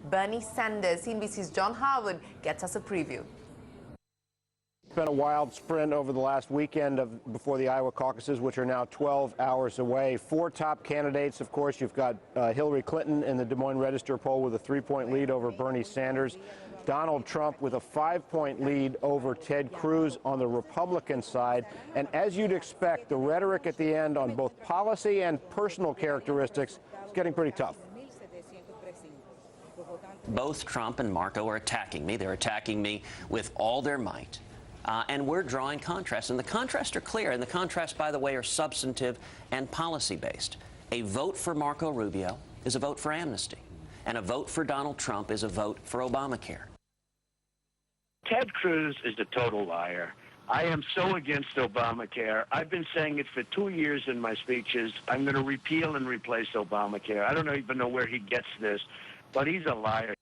Bernie Sanders. CNBC's John Harwood gets us a preview. It's been a wild sprint over the last weekend before the Iowa caucuses, which are now 12 hours away. Four top candidates, of course. You've got Hillary Clinton in the Des Moines Register poll with a 3-point lead over Bernie Sanders. Donald Trump with a 5-point lead over Ted Cruz on the Republican side. And as you'd expect, the rhetoric at the end on both policy and personal characteristics is getting pretty tough. Both Trump and Marco are attacking me. They're attacking me with all their might. And we're drawing contrasts. And the contrasts are clear. And the contrasts, by the way, are substantive and policy-based. A vote for Marco Rubio is a vote for amnesty. And a vote for Donald Trump is a vote for Obamacare. Ted Cruz is a total liar. I am so against Obamacare. I've been saying it for 2 years in my speeches. I'm going to repeal and replace Obamacare. I don't even know where he gets this, but he's a liar.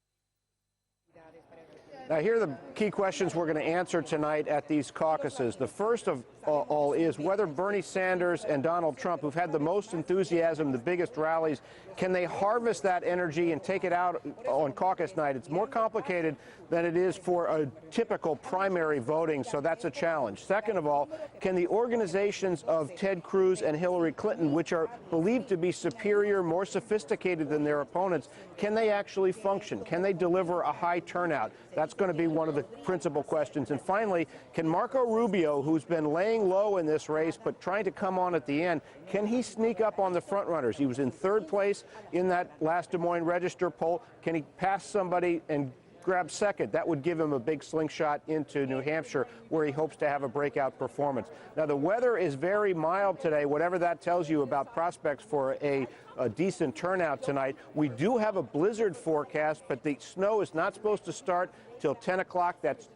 Now, here are the key questions we're going to answer tonight at these caucuses. The first of all is whether Bernie Sanders and Donald Trump, who've had the most enthusiasm, the biggest rallies, can they harvest that energy and take it out on caucus night? It's more complicated than it is for a typical primary voting, so that's a challenge. Second of all, can the organizations of Ted Cruz and Hillary Clinton, which are believed to be superior, more sophisticated than their opponents, can they actually function? Can they deliver a high turnout? That's going to be one of the principal questions. And finally, can Marco Rubio, who's been laying low in this race but trying to come on at the end, can he sneak up on the front runners? He was in third place in that last Des Moines Register poll. Can he pass somebody and grab second? That would give him a big slingshot into New Hampshire, where he hopes to have a breakout performance. Now, the weather is very mild today, whatever that tells you about prospects for a decent turnout tonight. We do have a blizzard forecast, but the snow is not supposed to start till 10 o'clock. That's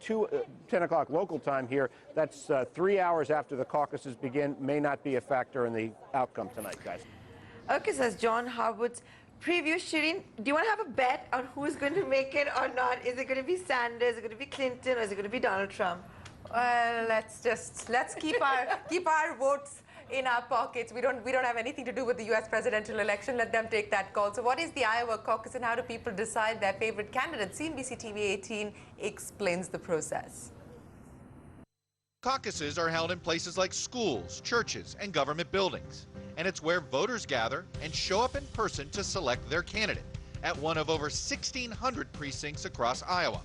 10 o'clock local time here. That's 3 hours after the caucuses begin. May not be a factor in the outcome tonight, guys. Okay, says John Harwood's preview. Shireen, do you want to have a bet on who's going to make it or not? Is it going to be Sanders? Is it going to be Clinton? Or is it going to be Donald Trump? Well, let's keep our votes in our pockets. We don't have anything to do with the U.S. presidential election. Let them take that call. So what is the Iowa caucus and how do people decide their favorite candidate? CNBC TV 18 explains the process. Caucuses are held in places like schools, churches, and government buildings. And it's where voters gather and show up in person to select their candidate at one of over 1,600 precincts across Iowa.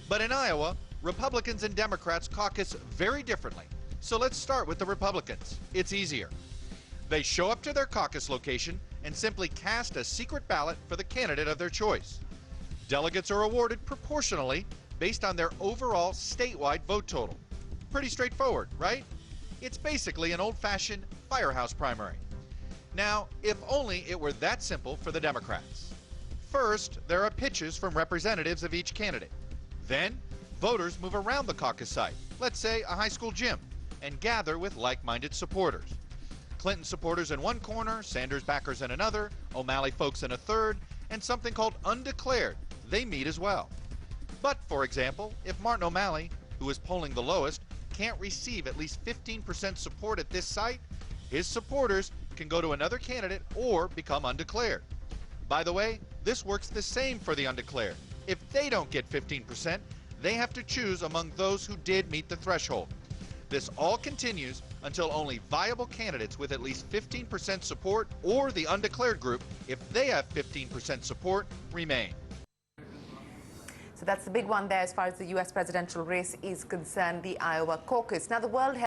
But in Iowa, Republicans and Democrats caucus very differently. So let's start with the Republicans. It's easier. They show up to their caucus location and simply cast a secret ballot for the candidate of their choice. Delegates are awarded proportionally based on their overall statewide vote total. Pretty straightforward, right? It's basically an old-fashioned firehouse primary. Now, if only it were that simple for the Democrats. First, there are pitches from representatives of each candidate. Then, voters move around the caucus site, let's say a high school gym, and gather with like-minded supporters. Clinton supporters in one corner, Sanders backers in another, O'Malley folks in a third, and something called undeclared. They meet as well. But, for example, if Martin O'Malley, who is polling the lowest, can't receive at least 15% support at this site, his supporters can go to another candidate or become undeclared. By the way, this works the same for the undeclared. If they don't get 15%, they have to choose among those who did meet the threshold. This all continues until only viable candidates with at least 15% support or the undeclared group, if they have 15% support, remain. So that's the big one there as far as the U.S. presidential race is concerned, the Iowa caucus. Now, the World Health